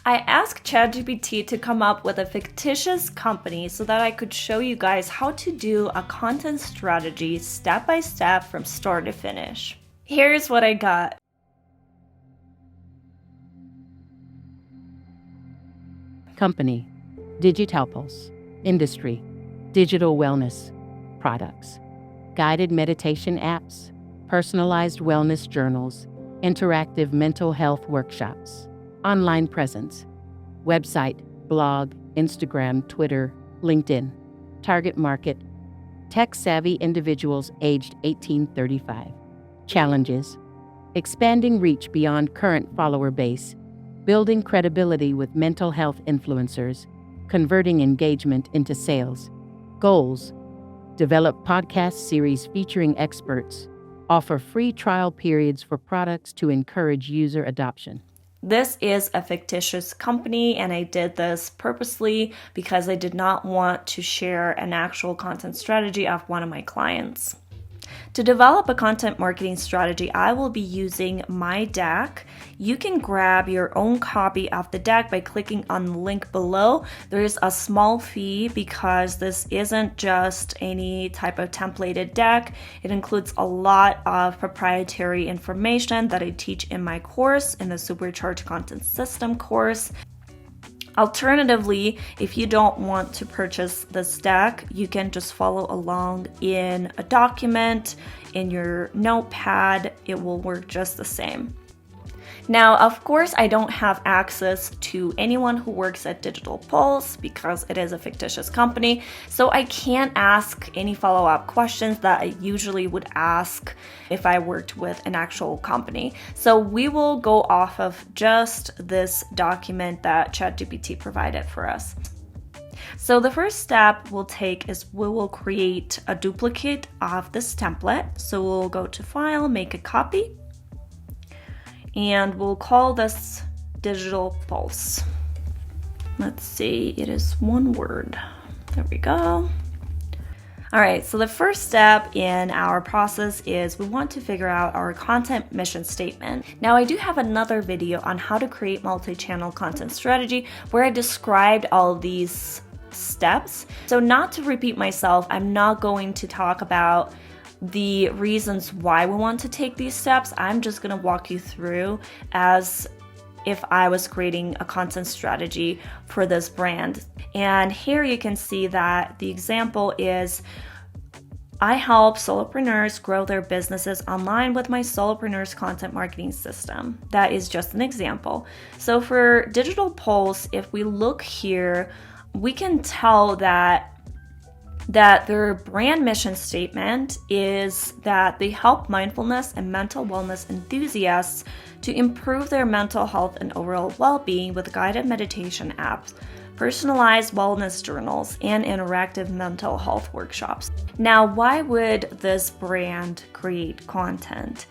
I asked ChatGPT to come up with a fictitious company so that I could show you guys how to do a content strategy step by step from start to finish. Here's what I got. Company, Digitalpulse. Industry, digital wellness. Products, guided meditation apps, personalized wellness journals, interactive mental health workshops. Online presence, website, blog, Instagram, Twitter, LinkedIn. Target market, tech-savvy individuals aged 18-35. Challenges, expanding reach beyond current follower base, building credibility with mental health influencers, converting engagement into sales. Goals, develop podcast series featuring experts, offer free trial periods for products to encourage user adoption. This is a fictitious company, and I did this purposely because I did not want to share an actual content strategy of one of my clients. To develop a content marketing strategy, I will be using my deck. You can grab your own copy of the deck by clicking on the link below. There is a small fee because this isn't just any type of templated deck. It includes a lot of proprietary information that I teach in my course, in the Supercharged Content System course. Alternatively, if you don't want to purchase this deck, you can just follow along in a document, in your notepad. It will work just the same. Now, of course, I don't have access to anyone who works at Digital Pulse because it is a fictitious company, so I can't ask any follow-up questions that I usually would ask if I worked with an actual company. So we will go off of just this document that ChatGPT provided for us. So the first step we'll take is we will create a duplicate of this template. So we'll go to File, Make a Copy, and we'll call this Digital Pulse. Let's see, it is one word. There we go. All right, so the first step in our process is we want to figure out our content mission statement. Now, I do have another video on how to create multi-channel content strategy where I described all of these steps. So not to repeat myself, I'm not going to talk about the reasons why we want to take these steps. I'm just going to walk you through as if I was creating a content strategy for this brand. And here you can see that the example is I help solopreneurs grow their businesses online with my Solopreneurs Content Marketing System. That is just an example. So for Digital Pulse, if we look here, we can tell that their brand mission statement is that they help mindfulness and mental wellness enthusiasts to improve their mental health and overall well-being with guided meditation apps, personalized wellness journals, and interactive mental health workshops. Now, why would this brand create content?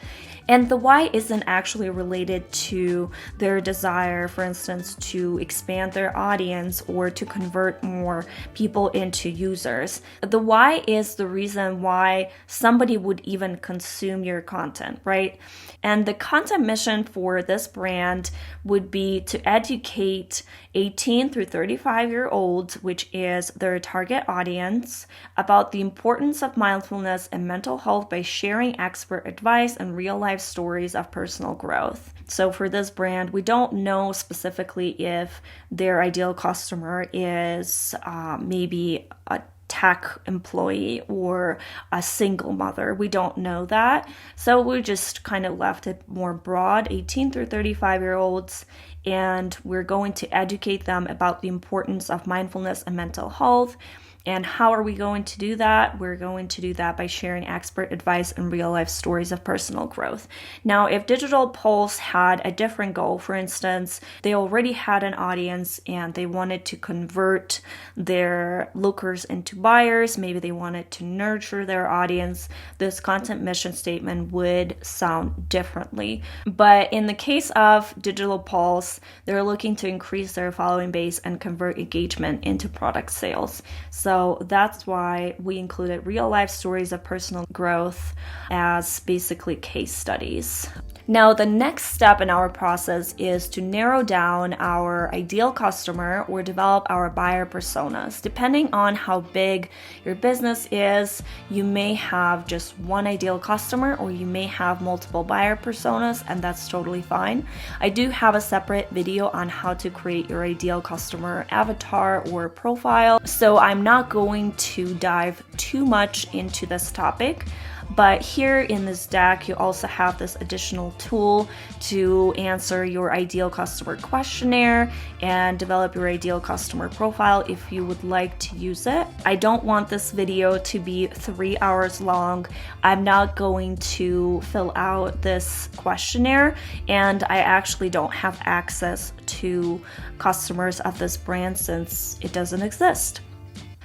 And the why isn't actually related to their desire, for instance, to expand their audience or to convert more people into users. The why is the reason why somebody would even consume your content, right? And the content mission for this brand would be to educate 18 through 35-year-olds, which is their target audience, about the importance of mindfulness and mental health by sharing expert advice and real-life stories of personal growth. So for this brand, we don't know specifically if their ideal customer is maybe a tech employee or a single mother. We don't know that. So we just kind of left it more broad, 18 through 35-year-olds, and we're going to educate them about the importance of mindfulness and mental health. And how are we going to do that? We're going to do that by sharing expert advice and real-life stories of personal growth. Now, if Digital Pulse had a different goal, for instance, they already had an audience and they wanted to convert their lookers into buyers, maybe they wanted to nurture their audience, this content mission statement would sound differently. But in the case of Digital Pulse, they're looking to increase their following base and convert engagement into product sales. So So that's why we included real life stories of personal growth as basically case studies. Now, the next step in our process is to narrow down our ideal customer or develop our buyer personas. Depending on how big your business is, you may have just one ideal customer or you may have multiple buyer personas, and that's totally fine. I do have a separate video on how to create your ideal customer avatar or profile, so I'm not going to dive too much into this topic. But here in this deck, you also have this additional tool to answer your ideal customer questionnaire and develop your ideal customer profile if you would like to use it. I don't want this video to be 3 hours long. I'm not going to fill out this questionnaire, and I actually don't have access to customers of this brand since it doesn't exist.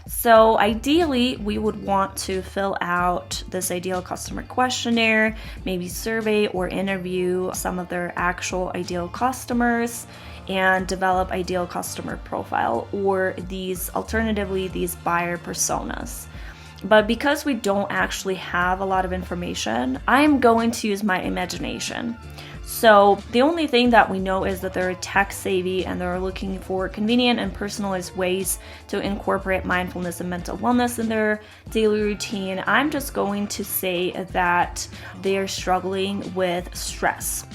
So ideally, we would want to fill out this ideal customer questionnaire, maybe survey or interview some of their actual ideal customers and develop ideal customer profile, or these buyer personas. But because we don't actually have a lot of information, I'm going to use my imagination. So the only thing that we know is that they're tech savvy and they're looking for convenient and personalized ways to incorporate mindfulness and mental wellness in their daily routine. I'm just going to say that they're struggling with stress.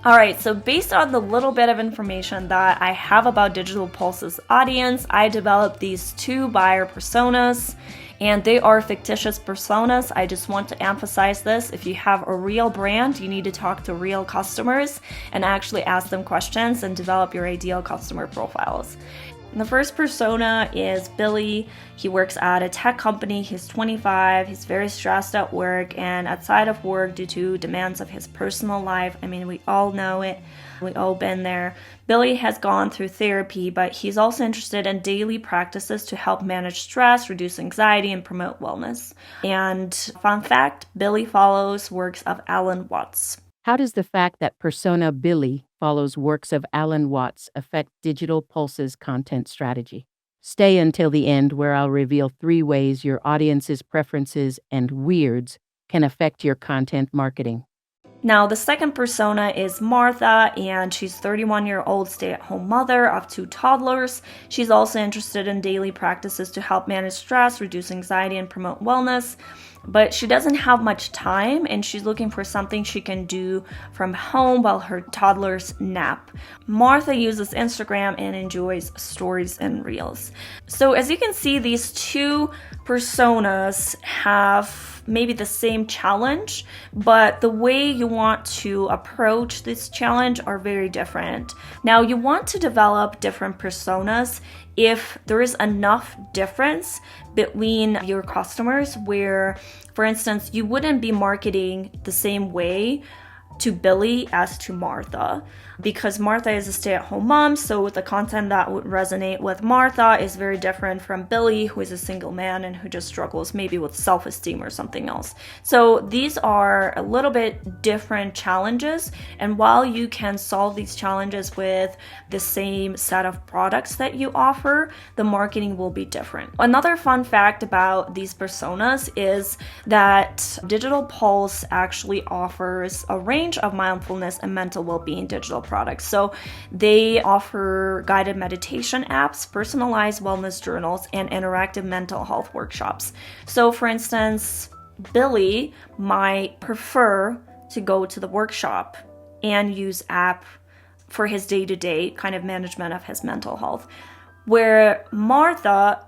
All right, so based on the little bit of information that I have about Digital Pulse's audience, I developed these 2 buyer personas, and they are fictitious personas. I just want to emphasize this. If you have a real brand, you need to talk to real customers and actually ask them questions and develop your ideal customer profiles. And the first persona is Billy. He works at a tech company. He's 25. He's very stressed at work and outside of work due to demands of his personal life. I mean, we all know it. We've all been there. Billy has gone through therapy, but he's also interested in daily practices to help manage stress, reduce anxiety, and promote wellness. And fun fact, Billy follows works of Alan Watts. How does the fact that persona Billy follows works of Alan Watts affect Digital Pulse's content strategy? Stay until the end, where I'll reveal 3 ways your audience's preferences and weirds can affect your content marketing. Now, the second persona is Martha, and she's a 31-year-old stay-at-home mother of 2 toddlers. She's also interested in daily practices to help manage stress, reduce anxiety, and promote wellness. But she doesn't have much time, and she's looking for something she can do from home while her toddlers nap. Martha uses Instagram and enjoys stories and reels. So as you can see, these 2 personas have maybe the same challenge, but the way you want to approach this challenge are very different. Now, you want to develop different personas if there is enough difference between your customers where, for instance, you wouldn't be marketing the same way to Billy as to Martha, because Martha is a stay-at-home mom, so the content that would resonate with Martha is very different from Billy, who is a single man and who just struggles maybe with self-esteem or something else. So these are a little bit different challenges, and while you can solve these challenges with the same set of products that you offer, the marketing will be different. Another fun fact about these personas is that Digital Pulse actually offers a range of mindfulness and mental well-being digital products. So they offer guided meditation apps, personalized wellness journals, and interactive mental health workshops. So for instance, Billy might prefer to go to the workshop and use app for his day-to-day kind of management of his mental health, where Martha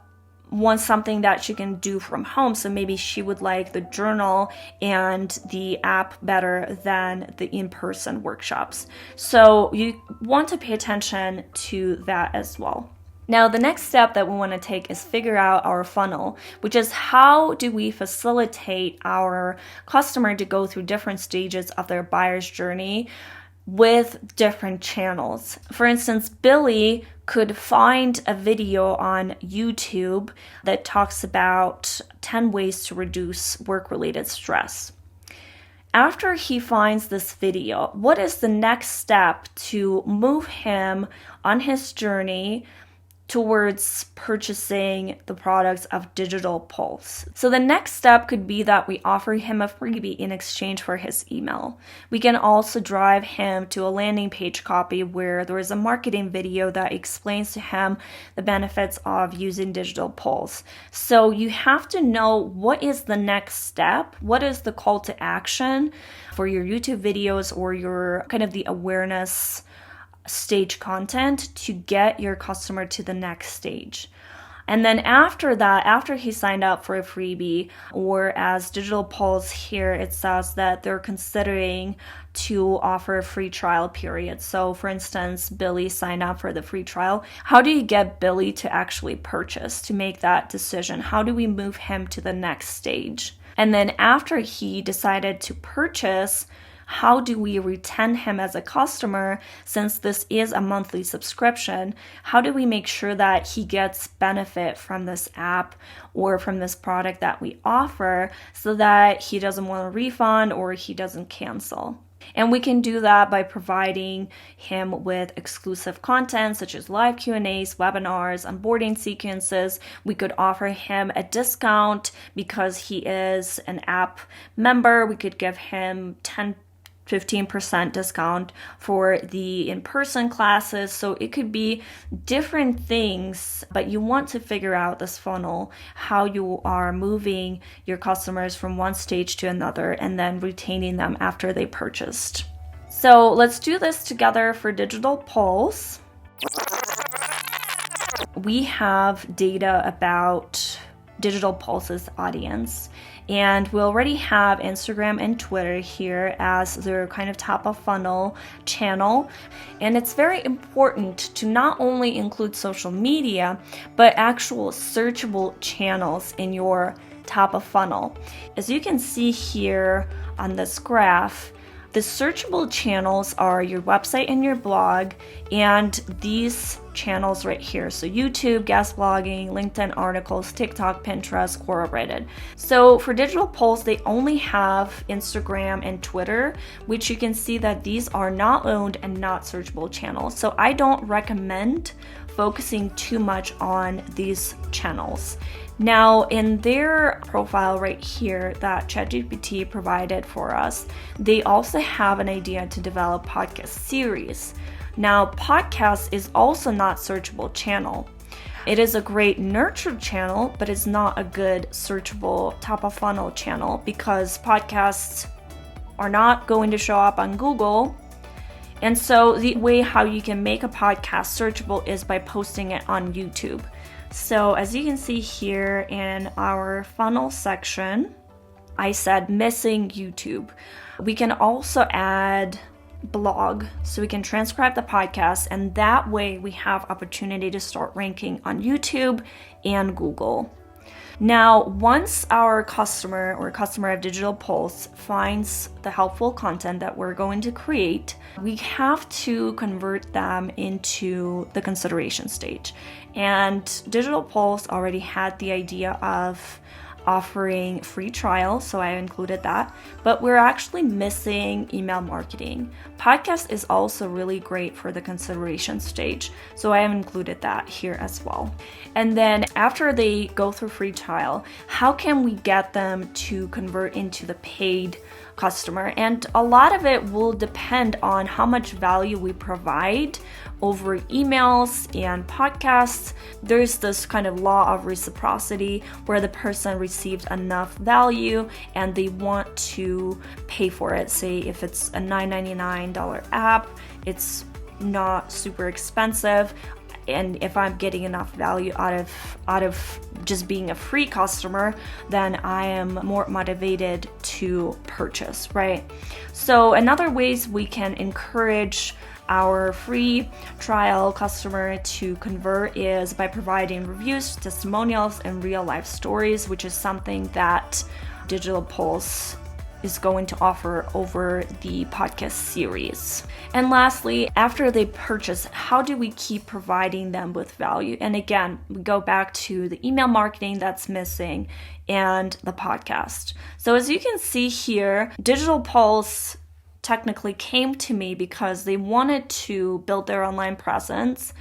wants something that she can do from home. So maybe she would like the journal and the app better than the in-person workshops. So you want to pay attention to that as well. Now, the next step that we want to take is figure out our funnel, which is how do we facilitate our customer to go through different stages of their buyer's journey with different channels. For instance, Billy could find a video on YouTube that talks about 10 ways to reduce work-related stress. After he finds this video, what is the next step to move him on his journey towards purchasing the products of Digital Pulse. So the next step could be that we offer him a freebie in exchange for his email. We can also drive him to a landing page copy where there is a marketing video that explains to him the benefits of using Digital Pulse. So you have to know what is the next step, what is the call to action for your YouTube videos or your kind of the awareness stage content to get your customer to the next stage. And then after that, after he signed up for a freebie, or as Digital Pulse here, it says that they're considering to offer a free trial period. So for instance, Billy signed up for the free trial. How do you get Billy to actually purchase, to make that decision? How do we move him to the next stage? And then after he decided to purchase, how do we retain him as a customer since this is a monthly subscription? How do we make sure that he gets benefit from this app or from this product that we offer so that he doesn't want a refund or he doesn't cancel? And we can do that by providing him with exclusive content such as live Q&As, webinars, onboarding sequences. We could offer him a discount because he is an app member. We could give him 15% discount for the in-person classes. So it could be different things, but you want to figure out this funnel, how you are moving your customers from one stage to another and then retaining them after they purchased. So let's do this together for Digital Pulse. We have data about Digital Pulse's audience. And we already have Instagram and Twitter here as their kind of top of funnel channel. And it's very important to not only include social media, but actual searchable channels in your top of funnel. As you can see here on this graph, the searchable channels are your website and your blog, and these channels right here. So YouTube, guest blogging, LinkedIn articles, TikTok, Pinterest, Quora, Reddit. So for Digital Pulse, they only have Instagram and Twitter, which you can see that these are not owned and not searchable channels. So I don't recommend focusing too much on these channels. Now, in their profile right here that ChatGPT provided for us, they also have an idea to develop podcast series. Now, podcast is also not searchable channel. It is a great nurtured channel, but it's not a good searchable top of funnel channel because podcasts are not going to show up on Google. And so the way how you can make a podcast searchable is by posting it on YouTube. So as you can see here in our funnel section, I said missing YouTube. We can also add blog, so we can transcribe the podcast, and that way we have opportunity to start ranking on YouTube and Google. Now, once our customer or customer of Digital Pulse finds the helpful content that we're going to create, we have to convert them into the consideration stage. And Digital Pulse already had the idea of offering free trial, so I included that, but we're actually missing email marketing. Podcast is also really great for the consideration stage, so I have included that here as well. And then after they go through free trial, how can we get them to convert into the paid customer? And a lot of it will depend on how much value we provide over emails and podcasts. There's this kind of law of reciprocity where the person received enough value and they want to pay for it. Say if it's a $9.99 app, it's not super expensive. And if I'm getting enough value out of just being a free customer, then I am more motivated to purchase, right? So another ways we can encourage our free trial customer to convert is by providing reviews, testimonials, and real life stories, which is something that Digital Pulse is going to offer over the podcast series. And lastly, after they purchase, how do we keep providing them with value? And again, we go back to the email marketing that's missing and the podcast. So as you can see here, Digital Pulse technically came to me because they wanted to build their online presence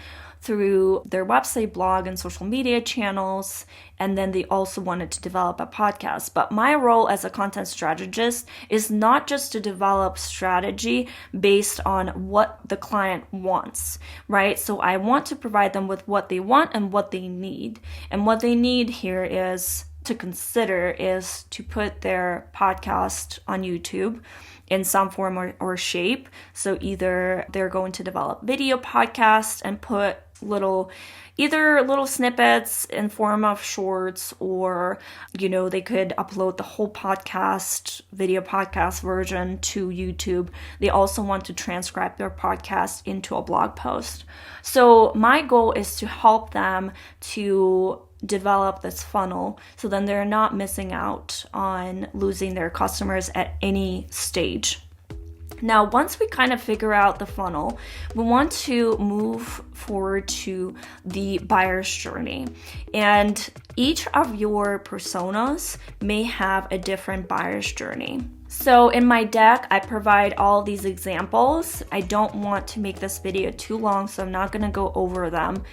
through their website, blog, and social media channels. And then they also wanted to develop a podcast. But my role as a content strategist is not just to develop strategy based on what the client wants, right? So I want to provide them with what they want and what they need. And what they need here is to consider is to put their podcast on YouTube in some form or shape. So either they're going to develop video podcasts and put either little snippets in form of shorts, or they could upload the whole video podcast version to YouTube. They also want to transcribe their podcast into a blog post. So my goal is to help them to develop this funnel so then they're not missing out on losing their customers at any stage. Now, once we kind of figure out the funnel, we want to move forward to the buyer's journey. And each of your personas may have a different buyer's journey. So in my deck, I provide all these examples. I don't want to make this video too long, so I'm not going to go over them.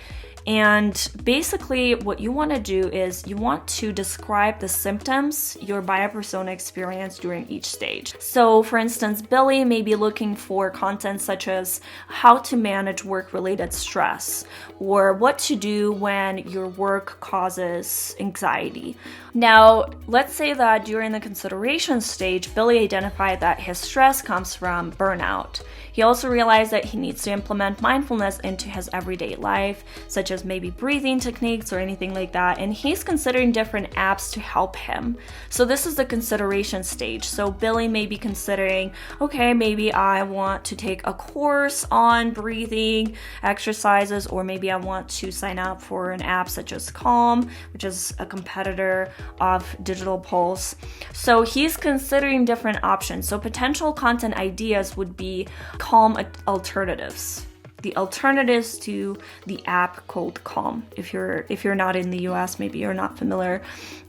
And basically what you want to do is you want to describe the symptoms your buyer persona experience during each stage. So for instance, Billy may be looking for content such as how to manage work-related stress, or what to do when your work causes anxiety. Now, let's say that during the consideration stage, Billy identified that his stress comes from burnout. He also realized that he needs to implement mindfulness into his everyday life, such as maybe breathing techniques or anything like that, and he's considering different apps to help him. So this is the consideration stage. So Billy may be considering, okay, maybe I want to take a course on breathing exercises, or maybe I want to sign up for an app such as Calm, which is a competitor of Digital Pulse. So he's considering different options. So potential content ideas would be Calm alternatives. The alternatives to the app called Calm. If you're not in the US, maybe you're not familiar.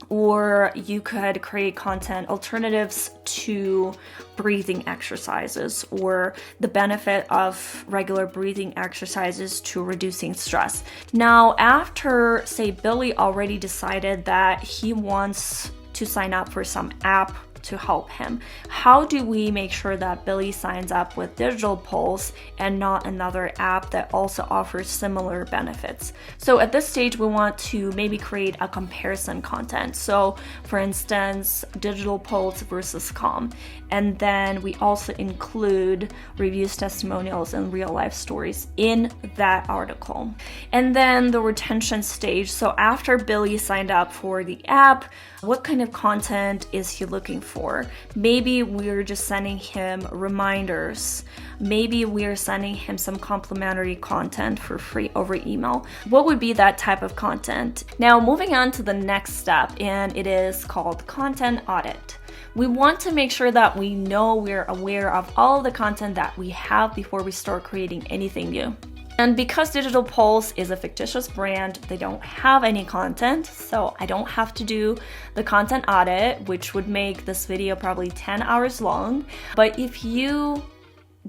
Or you could create content alternatives to breathing exercises, or the benefit of regular breathing exercises to reducing stress. Now, after, say, Billy already decided that he wants to sign up for some app to help him, how do we make sure that Billy signs up with Digital Pulse and not another app that also offers similar benefits? So at this stage, we want to maybe create a comparison content. So for instance, Digital Pulse versus Calm. And then we also include reviews, testimonials, and real life stories in that article. And then the retention stage. So after Billy signed up for the app, what kind of content is he looking for? Maybe we're just sending him reminders. Maybe we're sending him some complimentary content for free over email. What would be that type of content? Now, moving on to the next step, and it is called content audit. We want to make sure that we know we're aware of all of the content that we have before we start creating anything new. And because Digital Pulse is a fictitious brand, they don't have any content, so I don't have to do the content audit, which would make this video probably 10 hours long. But if you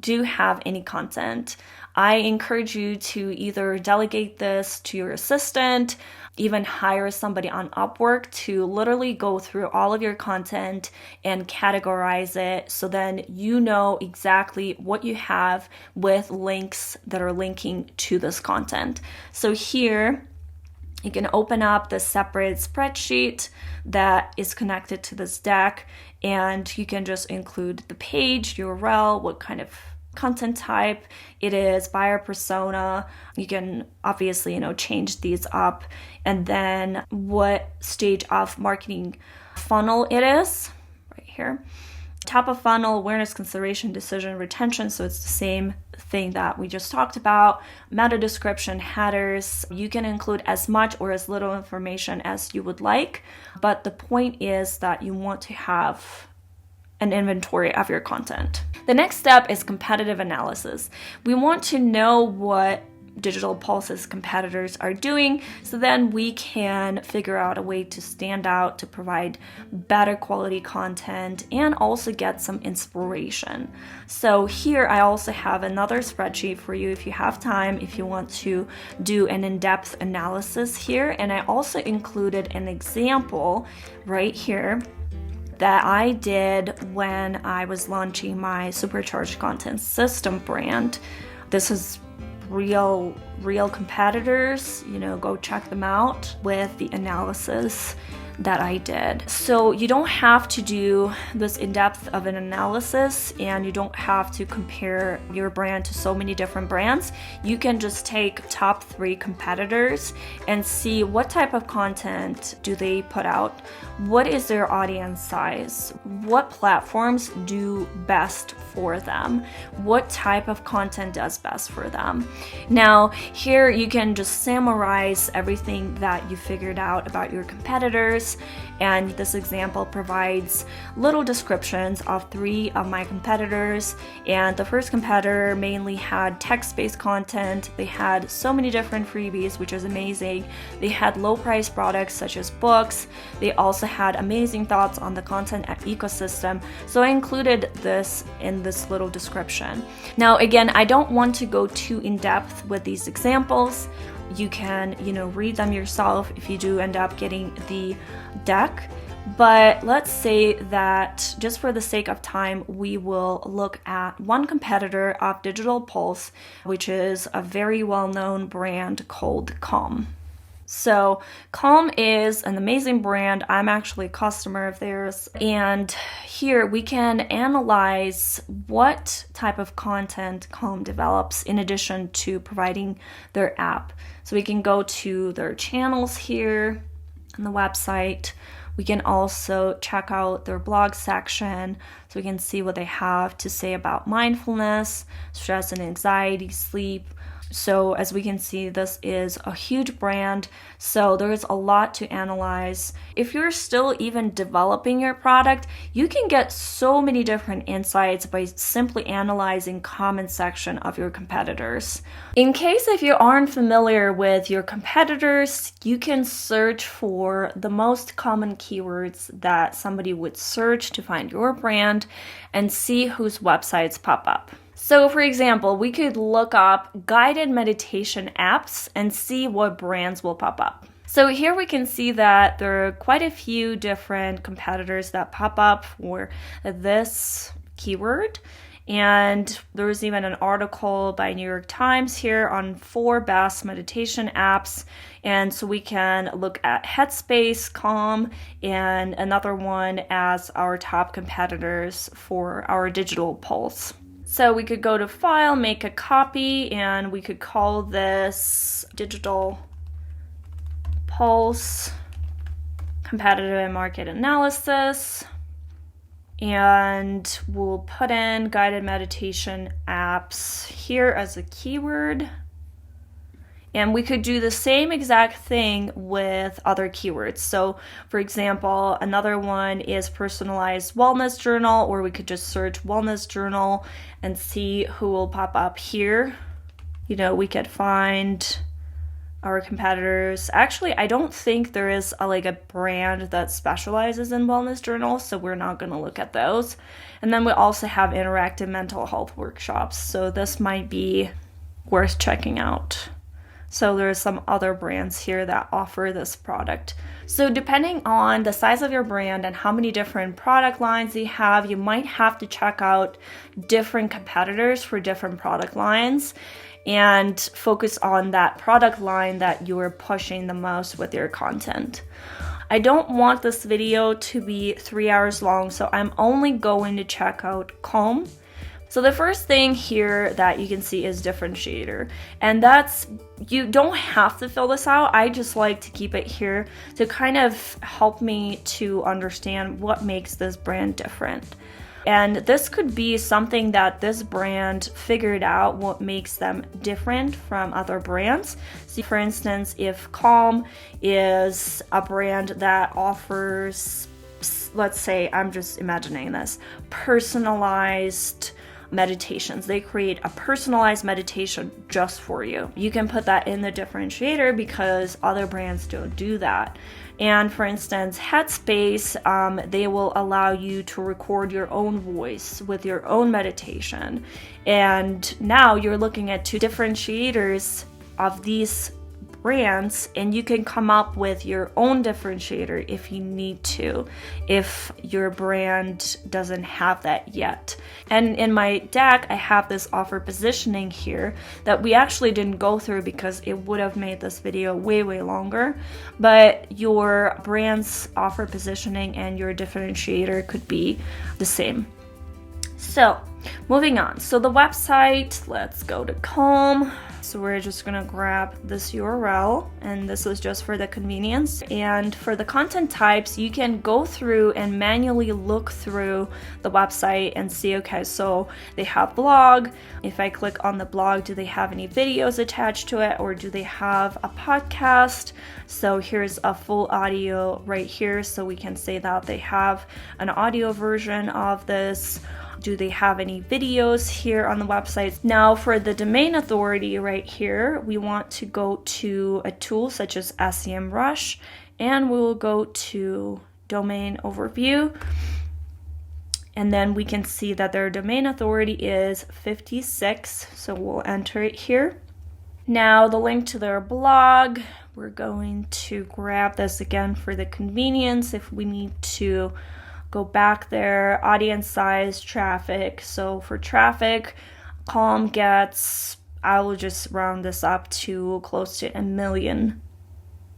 do have any content, I encourage you to either delegate this to your assistant, even hire somebody on Upwork to literally go through all of your content and categorize it, so then you know exactly what you have with links that are linking to this content. So here, you can open up the separate spreadsheet that is connected to this deck, and you can just include the page, URL, what kind of content type it is, buyer persona. You can obviously, change these up, and then what stage of marketing funnel it is right here. Top of funnel, awareness, consideration, decision, retention. So it's the same thing that we just talked about. Meta description, headers. You can include as much or as little information as you would like, but the point is that you want to have an inventory of your content. The next step is competitive analysis. We want to know what Digital Pulse's competitors are doing, so then we can figure out a way to stand out, to provide better quality content, and also get some inspiration. So here I also have another spreadsheet for you if you have time, if you want to do an in-depth analysis here. And I also included an example right here that I did when I was launching my Supercharged Content System brand. This is real competitors, go check them out with the analysis that I did. So you don't have to do this in-depth of an analysis, and you don't have to compare your brand to so many different brands. You can just take top 3 competitors and see what type of content do they put out, what is their audience size, what platforms do best for them, what type of content does best for them. Now here you can just summarize everything that you figured out about your competitors, and this example provides little descriptions of 3 of my competitors. And the first competitor mainly had text-based content. They had so many different freebies, which is amazing. They had low-price products such as books. They also had amazing thoughts on the content ecosystem. So I included this in this little description. Now again, I don't want to go too in-depth with these examples. You can, read them yourself if you do end up getting the deck. But let's say that just for the sake of time, we will look at one competitor of Digital Pulse, which is a very well-known brand called Calm. So Calm is an amazing brand. I'm actually a customer of theirs. And here we can analyze what type of content Calm develops in addition to providing their app. So we can go to their channels here on the website. We can also check out their blog section so we can see what they have to say about mindfulness, stress and anxiety, sleep. So as we can see, this is a huge brand, so there's a lot to analyze. If you're still even developing your product, you can get so many different insights by simply analyzing comment section of your competitors. In case if you aren't familiar with your competitors, you can search for the most common keywords that somebody would search to find your brand and see whose websites pop up. So for example, we could look up guided meditation apps and see what brands will pop up. So here we can see that there are quite a few different competitors that pop up for this keyword. And there's even an article by New York Times here on 4 best meditation apps. And so we can look at Headspace, Calm, and another one as our top competitors for our Digital Pulse. So we could go to File, make a copy, and we could call this Digital Pulse Competitive and Market Analysis. And we'll put in guided meditation apps here as a keyword. And we could do the same exact thing with other keywords. So for example, another one is personalized wellness journal, or we could just search wellness journal and see who will pop up here. We could find our competitors. Actually, I don't think there is a brand that specializes in wellness journals, so we're not going to look at those. And then we also have interactive mental health workshops, so this might be worth checking out. So there's some other brands here that offer this product. So depending on the size of your brand and how many different product lines you have, you might have to check out different competitors for different product lines and focus on that product line that you're pushing the most with your content. I don't want this video to be 3 hours long, so I'm only going to check out Calm. So the first thing here that you can see is differentiator, and that's, you don't have to fill this out. I just like to keep it here to kind of help me to understand what makes this brand different. And this could be something that this brand figured out what makes them different from other brands. So for instance, if Calm is a brand that offers, let's say, I'm just imagining this, personalized meditations. They create a personalized meditation just for you. You can put that in the differentiator because other brands don't do that. And for instance, Headspace, they will allow you to record your own voice with your own meditation. And now you're looking at two differentiators of these brands, and you can come up with your own differentiator if you need to, if your brand doesn't have that yet. And in my deck, I have this offer positioning here that we actually didn't go through because it would have made this video way longer, but your brand's offer positioning and your differentiator could be the same. So moving on, so the website, let's go to Calm. So we're just gonna grab this URL, and this is just for the convenience. And for the content types, you can go through and manually look through the website and see, okay, so they have blog. If I click on the blog, do they have any videos attached to it, or do they have a podcast? So here's a full audio right here, so we can say that they have an audio version of this. Do they have any videos here on the website? Now for the domain authority right here, we want to go to a tool such as SEMrush, and we will go to domain overview. And then we can see that their domain authority is 56. So we'll enter it here. Now the link to their blog, we're going to grab this again for the convenience if we need to go back there. Audience size, traffic. So for traffic, Calm gets, I will just round this up to close to 1 million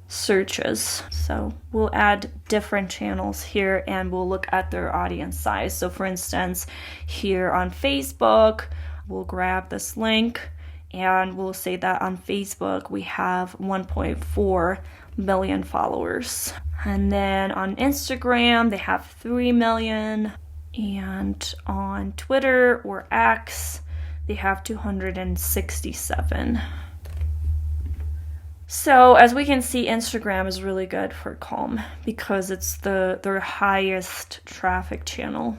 searches. So we'll add different channels here and we'll look at their audience size. So for instance, here on Facebook, we'll grab this link and we'll say that on Facebook we have 1.4 million followers. And then on Instagram, they have 3 million. And on Twitter or X, they have 267. So as we can see, Instagram is really good for Calm because it's their highest traffic channel,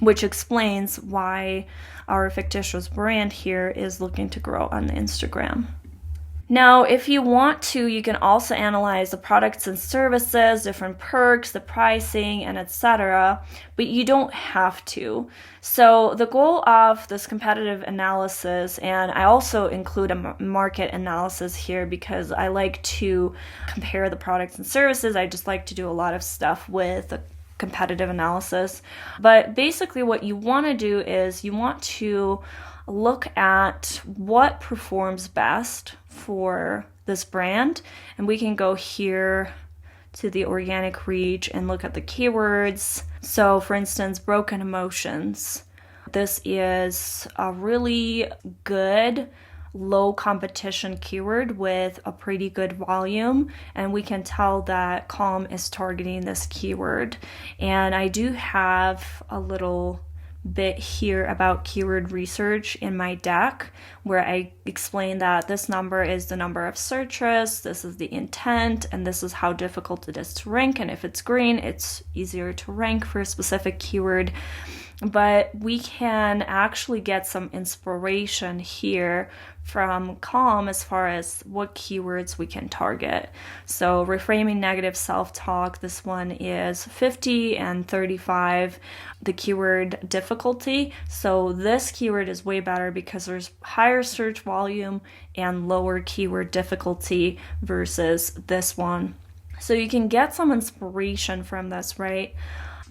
which explains why our fictitious brand here is looking to grow on the Instagram. Now, if you want to, you can also analyze the products and services, different perks, the pricing, and etc., but you don't have to. So the goal of this competitive analysis, and I also include a market analysis here because I like to compare the products and services. I just like to do a lot of stuff with the competitive analysis. But basically what you want to do is you want to look at what performs best for this brand, and we can go here to the organic reach and look at the keywords. So for instance, broken emotions. This is a really good low competition keyword with a pretty good volume, and we can tell that Calm is targeting this keyword. And I do have a little bit here about keyword research in my deck where I explain that this number is the number of searches, this is the intent, and this is how difficult it is to rank. And if it's green, it's easier to rank for a specific keyword. But we can actually get some inspiration here from Calm as far as what keywords we can target. So reframing negative self-talk, this one is 50 and 35, the keyword difficulty. So this keyword is way better because there's higher search volume and lower keyword difficulty versus this one. So you can get some inspiration from this, right?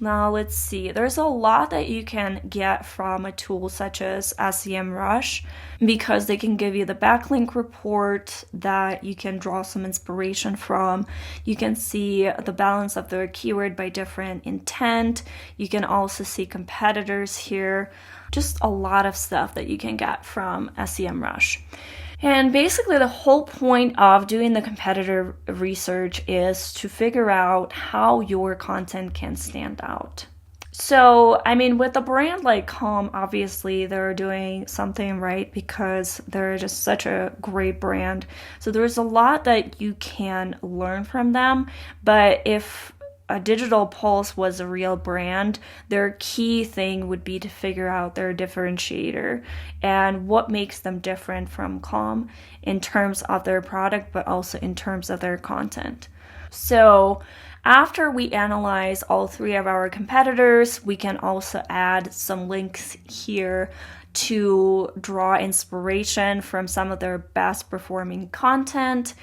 Now let's see, there's a lot that you can get from a tool such as SEMrush because they can give you the backlink report that you can draw some inspiration from. You can see the balance of their keyword by different intent. You can also see competitors here. Just a lot of stuff that you can get from SEMrush. And basically the whole point of doing the competitor research is to figure out how your content can stand out. So, I mean, with a brand like Calm, obviously they're doing something right because they're just such a great brand. So there's a lot that you can learn from them. But if a Digital Pulse was a real brand, their key thing would be to figure out their differentiator and what makes them different from Calm in terms of their product, but also in terms of their content. So after we analyze all three of our competitors, we can also add some links here to draw inspiration from some of their best performing content.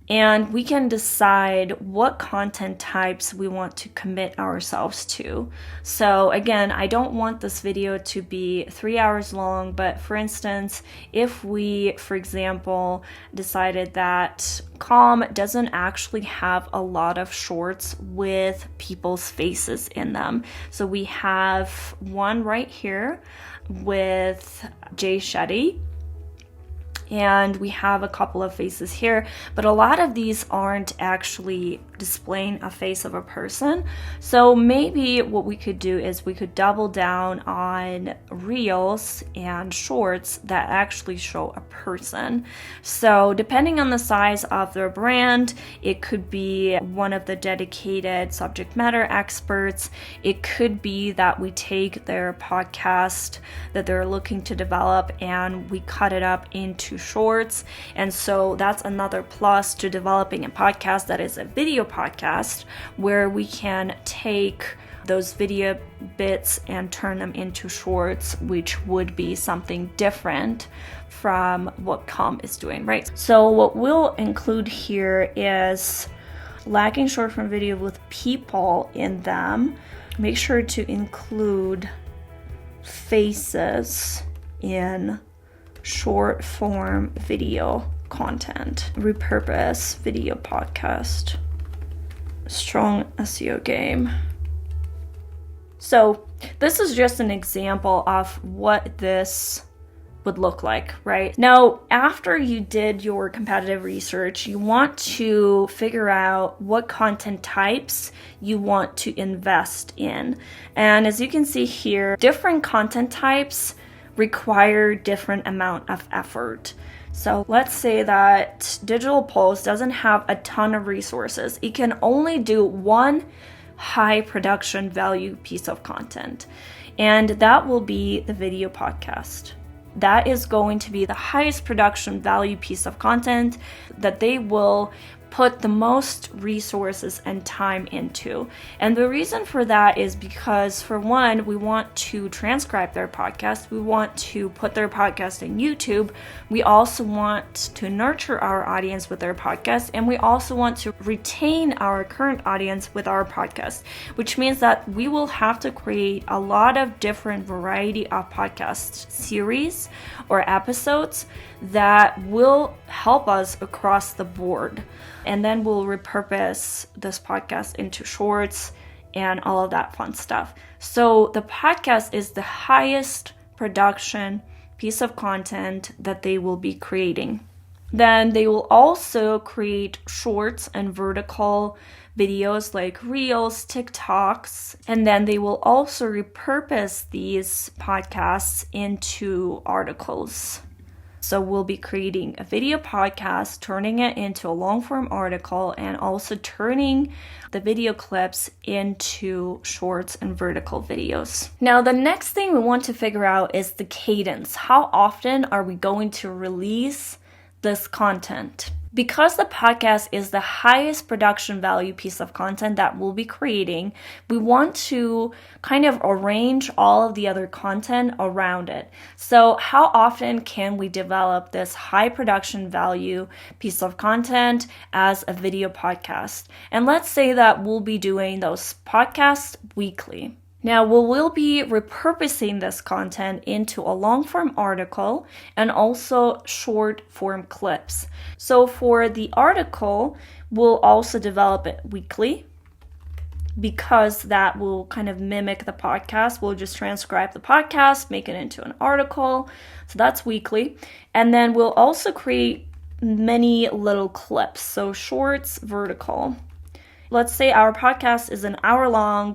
And we can decide what content types we want to commit ourselves to. So again, I don't want this video to be 3 hours long, but for instance, if we, for example, decided that Calm doesn't actually have a lot of shorts with people's faces in them. So we have one right here with Jay Shetty. And we have a couple of faces here, but a lot of these aren't actually displaying a face of a person. So maybe what we could do is we could double down on reels and shorts that actually show a person. So depending on the size of their brand, it could be one of the dedicated subject matter experts. It could be that we take their podcast that they're looking to develop and we cut it up into shorts. And so that's another plus to developing a podcast that is a video podcast, where we can take those video bits and turn them into shorts, which would be something different from what Calm is doing, right? So what we'll include here is lacking short form video with people in them. Make sure to include faces in short form video content. Repurpose video podcast. Strong SEO game. So this is just an example of what this would look like, right? Now, after you did your competitive research, you want to figure out what content types you want to invest in. And as you can see here, different content types require different amount of effort. So let's say that Digital Pulse doesn't have a ton of resources. It can only do one high production value piece of content, and that will be the video podcast. That is going to be the highest production value piece of content that they will put the most resources and time into. And the reason for that is because, for one, we want to transcribe their podcast. We want to put their podcast in YouTube. We also want to nurture our audience with their podcast. And we also want to retain our current audience with our podcast, which means that we will have to create a lot of different variety of podcast series or episodes that will help us across the board. And then we'll repurpose this podcast into shorts and all of that fun stuff. So the podcast is the highest production piece of content that they will be creating. Then they will also create shorts and vertical videos like Reels, TikToks, and then they will also repurpose these podcasts into articles. So we'll be creating a video podcast, turning it into a long form article, and also turning the video clips into shorts and vertical videos. Now, the next thing we want to figure out is the cadence. How often are we going to release this content? Because the podcast is the highest production value piece of content that we'll be creating, we want to kind of arrange all of the other content around it. So how often can we develop this high production value piece of content as a video podcast? And let's say that we'll be doing those podcasts weekly. Now, we will be repurposing this content into a long-form article and also short-form clips. So for the article, we'll also develop it weekly because that will kind of mimic the podcast. We'll just transcribe the podcast, make it into an article. So that's weekly. And then we'll also create many little clips. So shorts, vertical. Let's say our podcast is an hour long.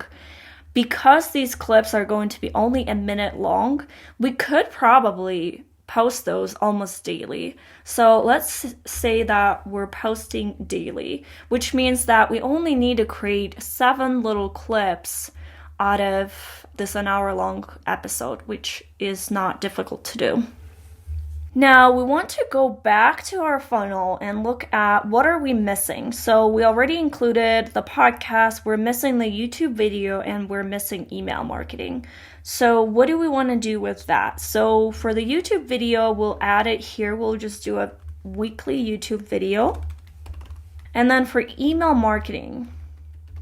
Because these clips are going to be only a minute long, we could probably post those almost daily. So let's say that we're posting daily, which means that we only need to create 7 little clips out of this an hour long episode, which is not difficult to do. Now we want to go back to our funnel and look at what are we missing. So we already included the podcast, we're missing the YouTube video, and we're missing email marketing. So what do we want to do with that? So for the YouTube video, we'll add it here. We'll just do a weekly YouTube video. And then for email marketing,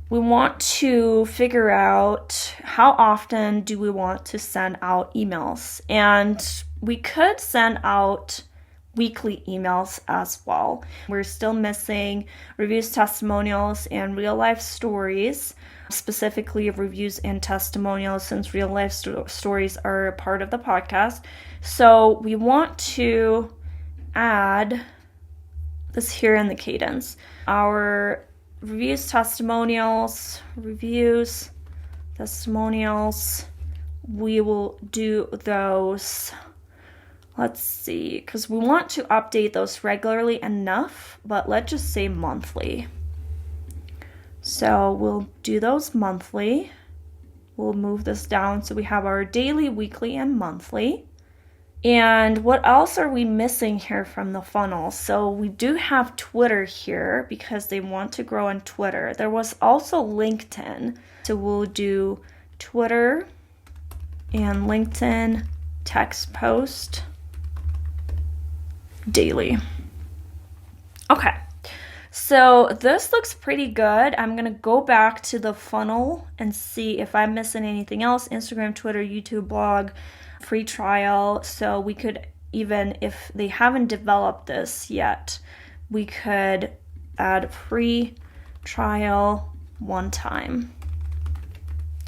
we want to figure out how often do we want to send out emails. And we could send out weekly emails as well. We're still missing reviews, testimonials, and real life stories, specifically reviews and testimonials, since real life stories are a part of the podcast. So we want to add this here in the cadence. Our reviews, testimonials, we will do those. Let's see, because we want to update those regularly enough, but let's just say monthly. So we'll do those monthly. We'll move this down so we have our daily, weekly, and monthly. And what else are we missing here from the funnel? So we do have Twitter here because they want to grow on Twitter. There was also LinkedIn. So we'll do Twitter and LinkedIn text post daily. Okay, so this looks pretty good. I'm gonna go back to the funnel and see if I'm missing anything else. Instagram, Twitter, YouTube, blog, free trial. So we could, even if they haven't developed this yet, we could add free trial one time.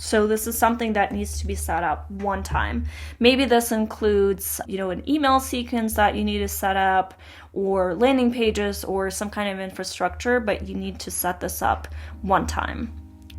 So this is something that needs to be set up one time. Maybe this includes, an email sequence that you need to set up, or landing pages, or some kind of infrastructure, but you need to set this up one time.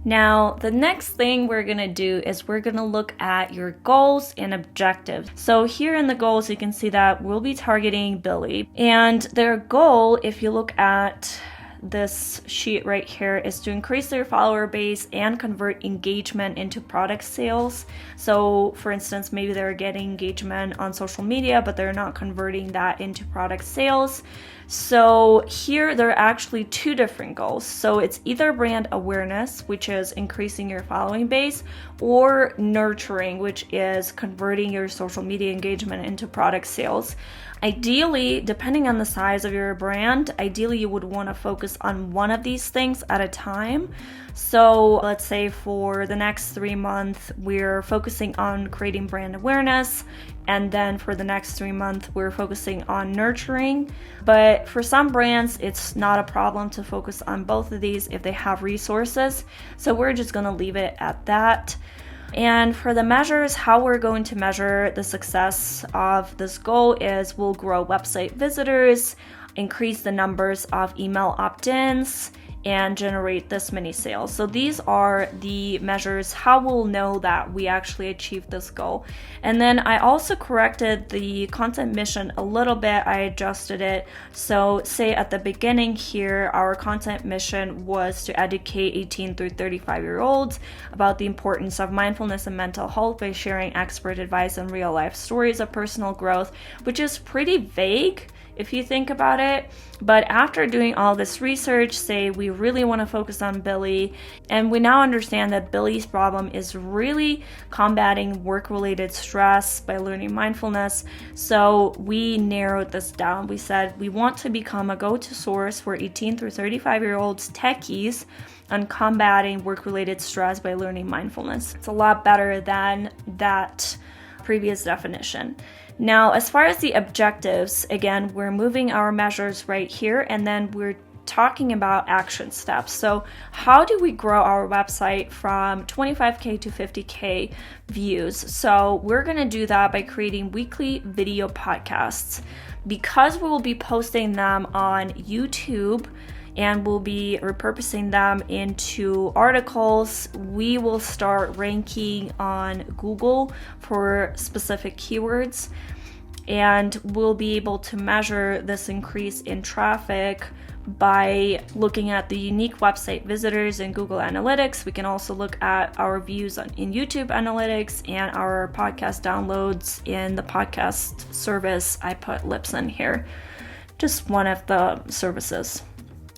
Now, the next thing we're going to do is we're going to look at your goals and objectives. So here in the goals, you can see that we'll be targeting Billy. And their goal, if you look at this sheet right here, is to increase their follower base and convert engagement into product sales. So for instance, maybe they're getting engagement on social media, but they're not converting that into product sales. So here there are actually 2 different goals. So it's either brand awareness, which is increasing your following base, or nurturing, which is converting your social media engagement into product sales. Ideally, depending on the size of your brand, ideally you would want to focus on one of these things at a time. So let's say for the next 3 months, we're focusing on creating brand awareness. And then for the next 3 months, we're focusing on nurturing. But for some brands, it's not a problem to focus on both of these if they have resources. So we're just going to leave it at that. And for the measures, how we're going to measure the success of this goal is we'll grow website visitors, increase the numbers of email opt-ins, and generate this many sales. So these are the measures, how we'll know that we actually achieved this goal. And then I also corrected the content mission a little bit. I adjusted it. So say at the beginning here, our content mission was to educate 18 through 35-year-olds about the importance of mindfulness and mental health by sharing expert advice and real life stories of personal growth, which is pretty vague if you think about it. But after doing all this research, say we really want to focus on Billy, and we now understand that Billy's problem is really combating work-related stress by learning mindfulness. So we narrowed this down. We said we want to become a go-to source for 18 through 35-year-olds techies on combating work-related stress by learning mindfulness. It's a lot better than that previous definition. Now, as far as the objectives, again, we're moving our measures right here, and then we're talking about action steps. So how do we grow our website from 25K to 50K views? So we're going to do that by creating weekly video podcasts. Because we will be posting them on YouTube and we'll be repurposing them into articles, we will start ranking on Google for specific keywords. And we'll be able to measure this increase in traffic by looking at the unique website visitors in Google Analytics. We can also look at our views in YouTube Analytics and our podcast downloads in the podcast service. I put Libsyn here, just one of the services.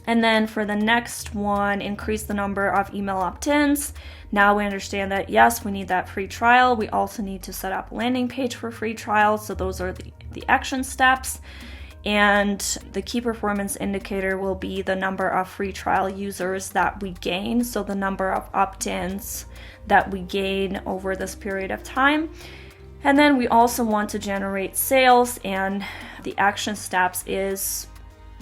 And then for the next one, increase the number of email opt-ins. Now we understand that, yes, we need that free trial. We also need to set up a landing page for free trial. So those are the action steps. And the key performance indicator will be the number of free trial users that we gain. So the number of opt-ins that we gain over this period of time. And then we also want to generate sales, and the action steps is,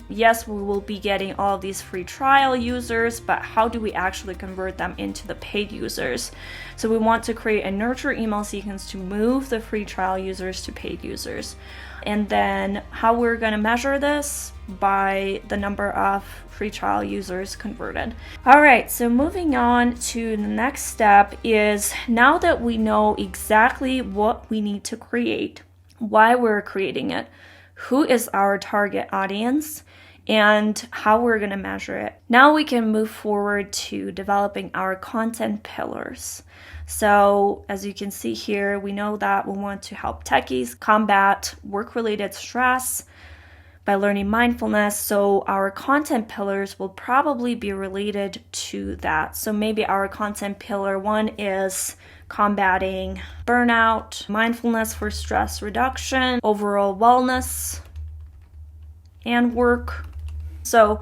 yes, we will be getting all of these free trial users, but how do we actually convert them into the paid users? So we want to create a nurture email sequence to move the free trial users to paid users. And then how we're going to measure this, by the number of free trial users converted. All right, so moving on to the next step is, now that we know exactly what we need to create, why we're creating it, who is our target audience, and how we're going to measure it. Now we can move forward to developing our content pillars. So as you can see here, we know that we want to help techies combat work-related stress by learning mindfulness. So our content pillars will probably be related to that. So maybe our content pillar 1 is combating burnout, mindfulness for stress reduction, overall wellness, and work. So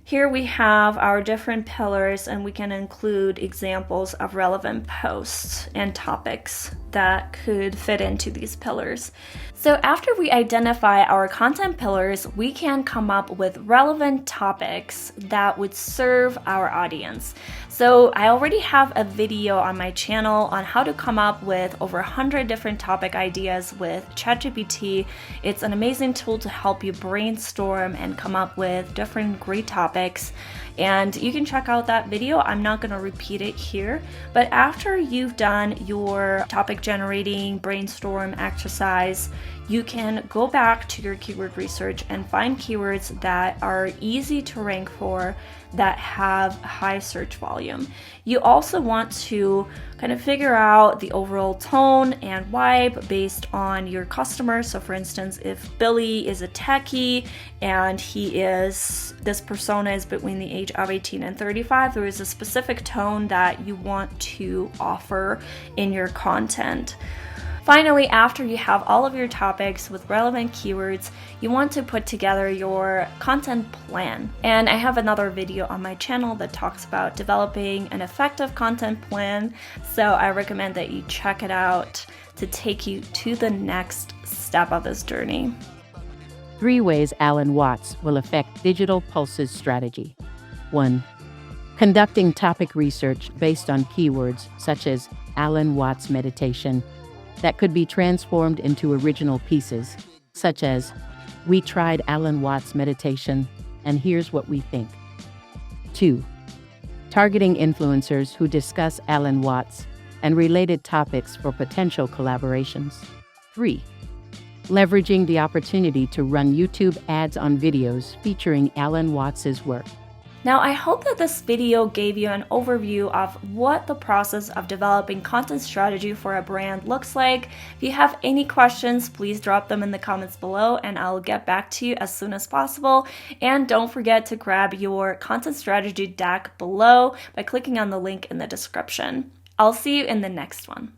here we have our different pillars, and we can include examples of relevant posts and topics that could fit into these pillars. So after we identify our content pillars, we can come up with relevant topics that would serve our audience. So I already have a video on my channel on how to come up with over 100 different topic ideas with ChatGPT. It's an amazing tool to help you brainstorm and come up with different great topics. And you can check out that video. I'm not going to repeat it here, but after you've done your topic generating brainstorm exercise, you can go back to your keyword research and find keywords that are easy to rank for, that have high search volume. You also want to kind of figure out the overall tone and vibe based on your customer. So for instance, if Billy is a techie and this persona is between the age of 18 and 35, there is a specific tone that you want to offer in your content. Finally, after you have all of your topics with relevant keywords, you want to put together your content plan. And I have another video on my channel that talks about developing an effective content plan, so I recommend that you check it out to take you to the next step of this journey. 3 ways Alan Watts will affect Digital Pulse's strategy. 1. Conducting topic research based on keywords such as Alan Watts meditation that could be transformed into original pieces, such as, "We tried Alan Watts meditation, and here's what we think." 2. Targeting influencers who discuss Alan Watts and related topics for potential collaborations. 3. Leveraging the opportunity to run YouTube ads on videos featuring Alan Watts's work. Now, I hope that this video gave you an overview of what the process of developing content strategy for a brand looks like. If you have any questions, please drop them in the comments below and I'll get back to you as soon as possible. And don't forget to grab your content strategy deck below by clicking on the link in the description. I'll see you in the next one.